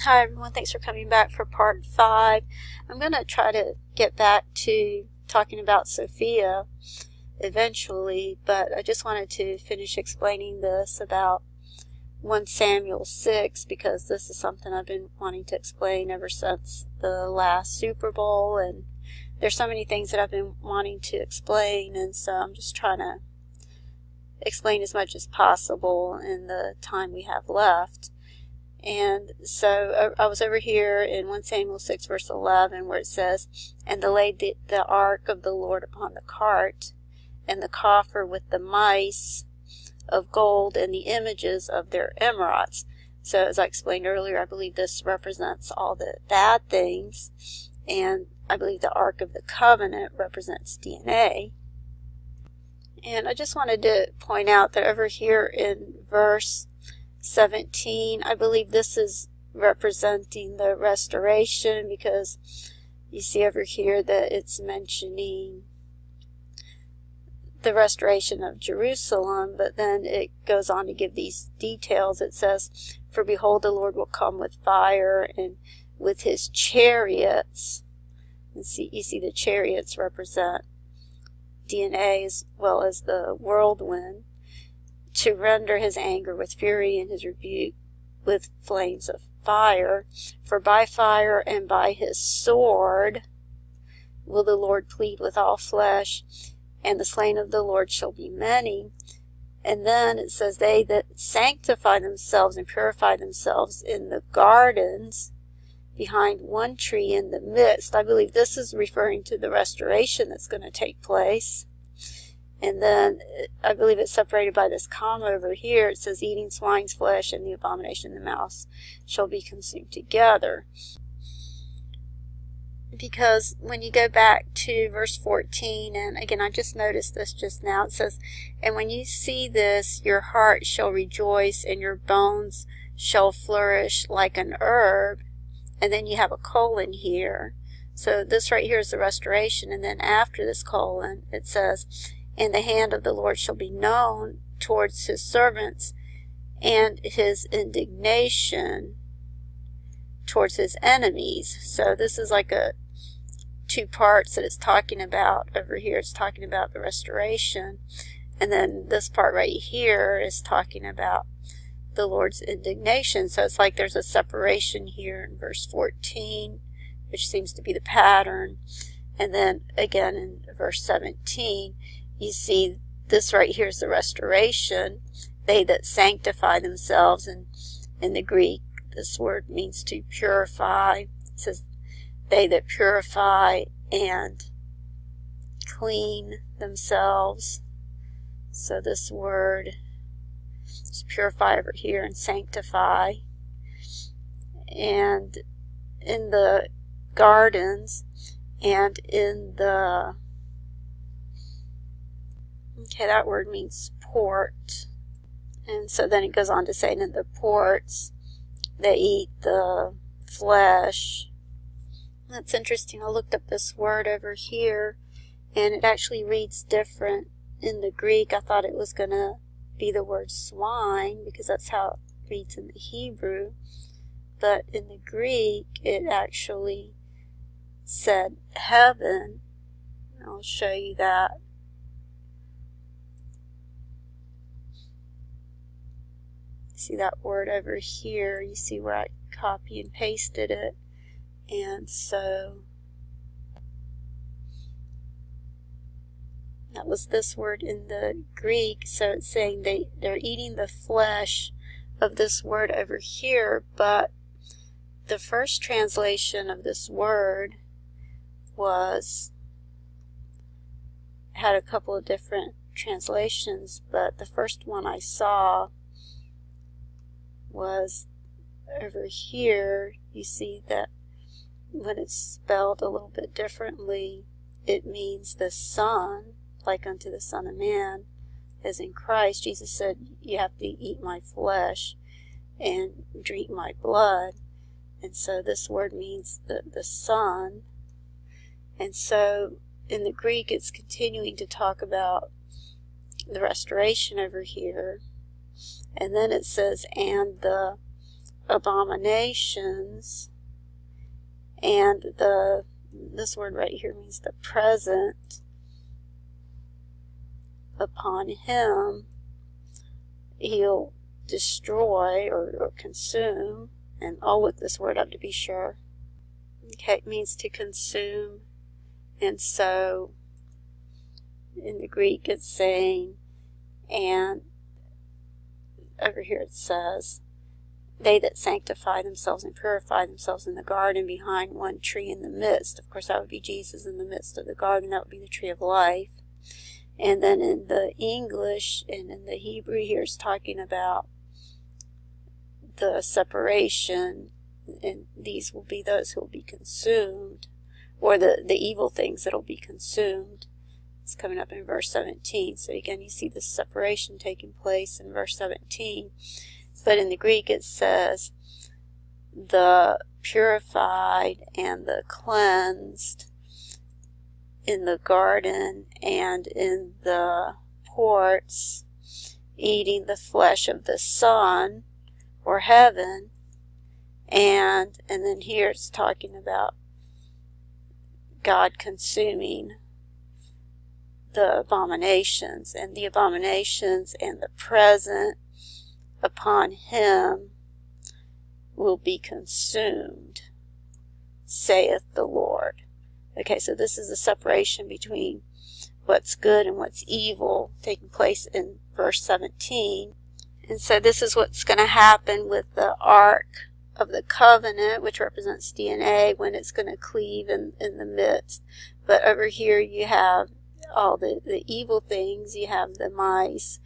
Hi everyone, thanks for coming back for part 5. I'm going to try to get back to talking about Sophia eventually, but I just wanted to finish explaining this about 1 Samuel 6 because this is something I've been wanting to explain ever since the last Super Bowl, and there's so many things that I've been wanting to explain, and so I'm just trying to explain as much as possible in the time we have left. And so I was over here in 1 Samuel 6 verse 11 where it says, "And they laid the ark of the Lord upon the cart, and the coffer with the mice of gold and the images of their emerods." So as I explained earlier, I believe this represents all the bad things, and I believe the Ark of the Covenant represents DNA. And I just wanted to point out that over here in verse 17, I believe this is representing the restoration, because you see over here that it's mentioning the restoration of Jerusalem, but then it goes on to give these details. It says, "For behold, the Lord will come with fire and with his chariots." And you see the chariots represent DNA as well as the whirlwind, "to render his anger with fury and his rebuke with flames of fire. For by fire and by his sword will the Lord plead with all flesh, and the slain of the Lord shall be many." And then it says, "They that sanctify themselves and purify themselves in the gardens behind one tree in the midst." I believe this is referring to the restoration that's going to take place. And then I believe it's separated by this comma over here. It says, "Eating swine's flesh and the abomination of the mouse shall be consumed together." Because when you go back to verse 14, and again I just noticed this just now, it says, "And when you see this, your heart shall rejoice and your bones shall flourish like an herb." And then you have a colon here. So this right here is the restoration, and then after this colon it says, "And the hand of the Lord shall be known towards his servants, and his indignation towards his enemies." So this is like a 2 parts that it's talking about. Over here it's talking about the restoration, and then this part right here is talking about the Lord's indignation. So it's like there's a separation here in verse 14, which seems to be the pattern. And then again in verse 17, you see this right here is the restoration. "They that sanctify themselves," and in the Greek this word means to purify. It says, "They that purify and clean themselves." So this word is purify over here and sanctify. And in the gardens and in the, okay, that word means port. And so then it goes on to say, "In the ports they eat the flesh." That's interesting. I looked up this word over here, and it actually reads different in the Greek. I thought it was going to be the word swine, because that's how it reads in the Hebrew. But in the Greek, it actually said heaven. I'll show you that. See that word over here? You see where I copy and pasted it? And so that was this word in the Greek. So it's saying they're eating the flesh of this word over here, but the first translation of this word had a couple of different translations, but the first one I saw was over here. You see that when it's spelled a little bit differently, it means the Son, like unto the Son of Man, as in Christ. Jesus said, "You have to eat my flesh and drink my blood." And so this word means the Son. And so in the Greek, it's continuing to talk about the restoration over here. And then it says, "And the abominations, and this word right here means the present, upon him he'll destroy or consume, and I'll look this word up to be sure. Okay, it means to consume, and so in the Greek it's saying, and over here it says, they that sanctify themselves and purify themselves in the garden behind one tree in the midst. Of course, that would be Jesus in the midst of the garden. That would be the tree of life. And then in the English and in the Hebrew here is talking about the separation, and these will be those who will be consumed, or the evil things that will be consumed. It's coming up in verse 17. So again, you see this separation taking place in verse 17. But in the Greek it says, the purified and the cleansed in the garden and in the ports, eating the flesh of the sun or heaven. And then here it's talking about God consuming the abominations, and the abominations and the present upon him will be consumed, saith the Lord. Okay, so this is a separation between what's good and what's evil taking place in verse 17. And so this is what's going to happen with the Ark of the Covenant, which represents DNA, when it's going to cleave in the midst. But over here you have all the evil things. You have the mice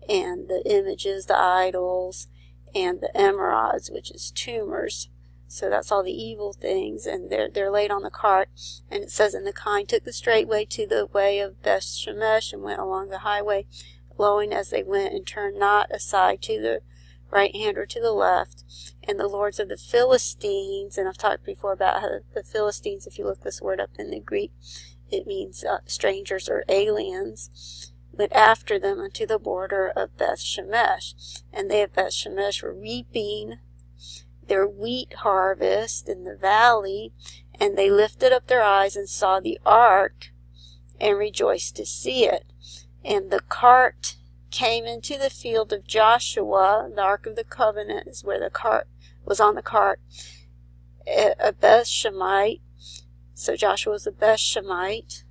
and the images, the idols, and the emerods, which is tumors. So that's all the evil things, and they're laid on the cart. And it says, and the kine took the straight way to the way of Beth Shemesh, and went along the highway, blowing as they went, and turned not aside to the right hand or to the left. And the lords of the Philistines, and I've talked before about how the Philistines, if you look this word up in the Greek, it means strangers or aliens, went after them unto the border of Beth Shemesh. And they of Beth Shemesh were reaping their wheat harvest in the valley, and they lifted up their eyes and saw the ark, and rejoiced to see it. And the cart came into the field of Joshua. The Ark of the Covenant is where the cart was, on the cart, a Beth Shemite. So Joshua was a Beth Shemite.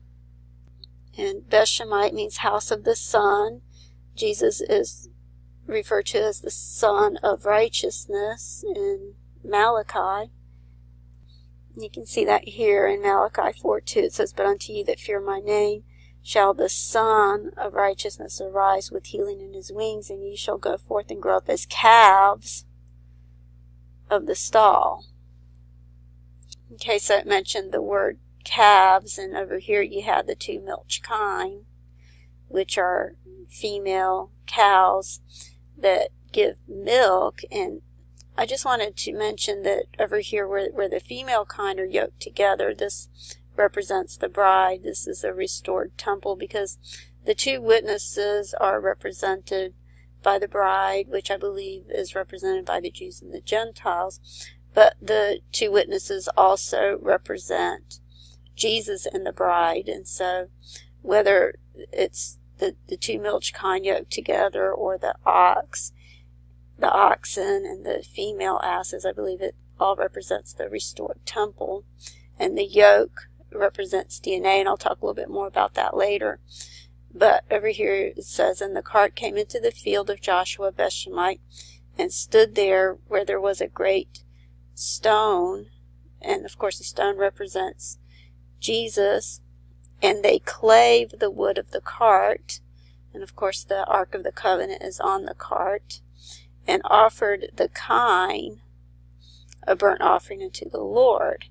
And Beth Shemite means house of the sun. Jesus is referred to as the Son of Righteousness in Malachi. You can see that here in Malachi 4:2. It says, but unto you that fear my name shall the Son of Righteousness arise with healing in his wings, and ye shall go forth and grow up as calves of the stall. Okay, so it mentioned the word calves, and over here you have the two milch kine, which are female cows that give milk. And I just wanted to mention that over here where the female kine are yoked together, this represents the bride. This is a restored temple, because the two witnesses are represented by the bride, which I believe is represented by the Jews and the Gentiles. But the two witnesses also represent Jesus and the bride. And so whether it's the two milch kine yoked together, or the oxen and the female asses, I believe it all represents the restored temple. And the yoke represents DNA, and I'll talk a little bit more about that later. But over here it says, and the cart came into the field of Joshua Beth Shemite, and stood there where there was a great stone. And of course the stone represents Jesus. And they clave the wood of the cart, and of course the Ark of the Covenant is on the cart, and offered the kine a burnt offering unto the Lord.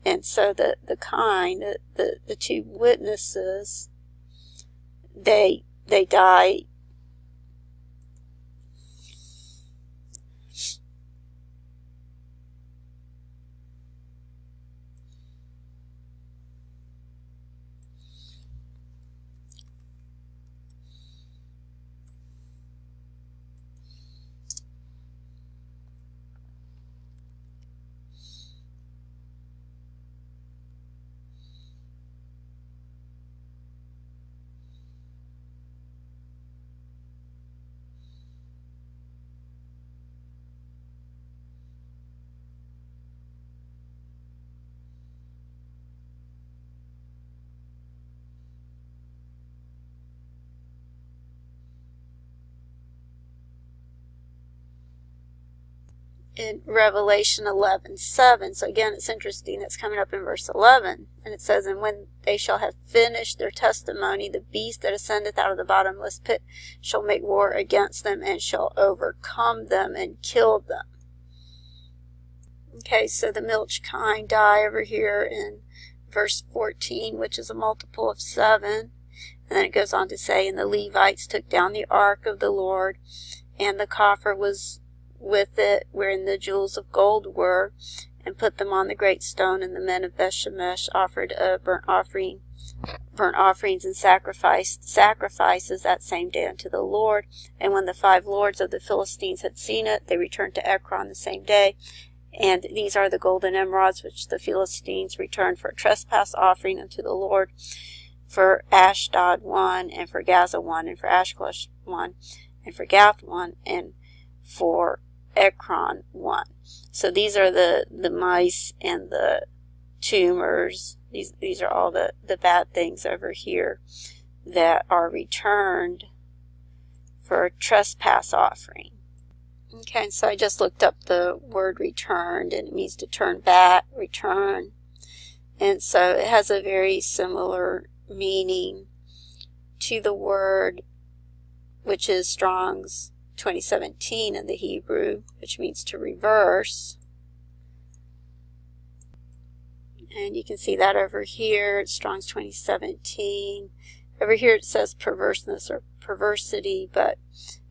And so the kine, the two witnesses, they die in Revelation 11:7. So again, it's interesting. It's coming up in verse 11. And it says, "And when they shall have finished their testimony, the beast that ascendeth out of the bottomless pit shall make war against them, and shall overcome them and kill them." Okay, so the milch kine die over here in verse 14, which is a multiple of 7. And then it goes on to say, "And the Levites took down the ark of the Lord, and the coffer was with it, wherein the jewels of gold were, and put them on the great stone. And the men of Bethshemesh offered burnt offerings and sacrifices that same day unto the Lord. And when the 5 lords of the Philistines had seen it, they returned to Ekron the same day. And these are the golden emerods which the Philistines returned for a trespass offering unto the Lord, for Ashdod 1, and for Gaza 1, and for Ashkelon 1, and for Gath 1, and for Ekron 1. So these are the mice and the tumors. These are all the bad things over here that are returned for a trespass offering. Okay, and so I just looked up the word returned, and it means to turn back, return. And so it has a very similar meaning to the word, which is Strong's 2017 in the Hebrew, which means to reverse. And you can see that over here, it's Strong's 2017. Over here it says perverseness or perversity, but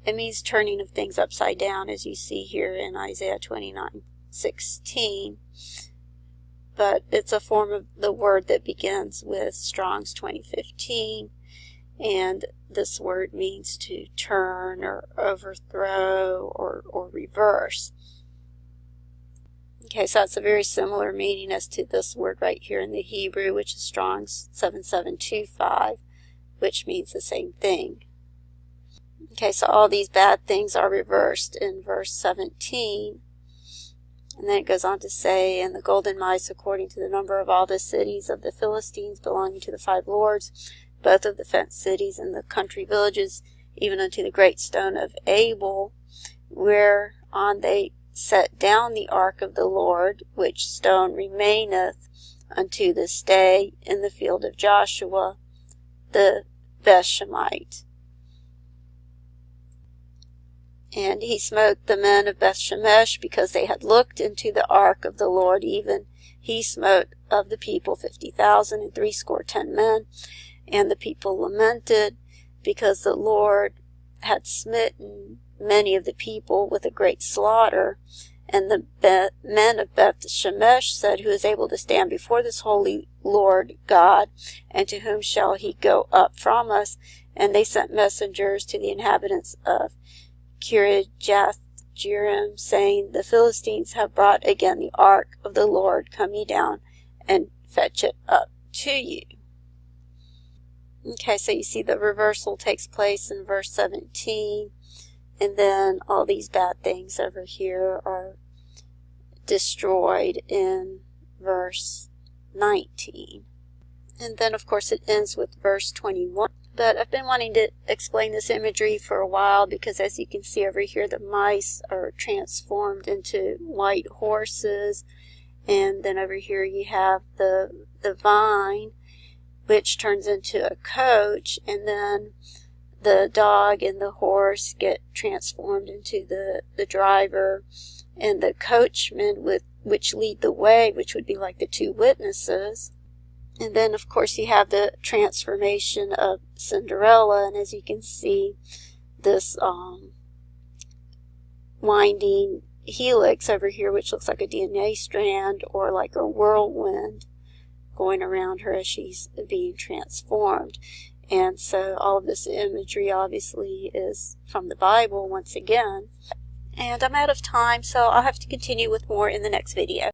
it means turning of things upside down, as you see here in Isaiah 29:16. But it's a form of the word that begins with Strong's 2015. And this word means to turn or overthrow or reverse. Okay, so it's a very similar meaning as to this word right here in the Hebrew, which is Strong's 7725, which means the same thing. Okay, so all these bad things are reversed in verse 17. And then it goes on to say, "And the golden mice, according to the number of all the cities of the Philistines belonging to the 5 lords, both of the fenced cities and the country villages, even unto the great stone of Abel, whereon they set down the ark of the Lord, which stone remaineth unto this day in the field of Joshua the Bethshemite. And he smote the men of Bethshemesh, because they had looked into the ark of the Lord, even he smote of the people 50,000 and 70 men. And the people lamented, because the Lord had smitten many of the people with a great slaughter. And the men of Bethshemesh said, Who is able to stand before this holy Lord God, and to whom shall he go up from us? And they sent messengers to the inhabitants of Kiriath-Jearim, saying, The Philistines have brought again the ark of the Lord. Come ye down and fetch it up to you. Okay, so you see the reversal takes place in verse 17. And then all these bad things over here are destroyed in verse 19. And then, of course, it ends with verse 21. But I've been wanting to explain this imagery for a while, because as you can see over here, the mice are transformed into white horses. And then over here you have the vine, which turns into a coach. And then the dog and the horse get transformed into the driver, and the coachman which lead the way, which would be like the 2 witnesses. And then, of course, you have the transformation of Cinderella, and as you can see, this winding helix over here, which looks like a DNA strand or like a whirlwind going around her as she's being transformed. And so all of this imagery obviously is from the Bible once again. And I'm out of time, so I'll have to continue with more in the next video.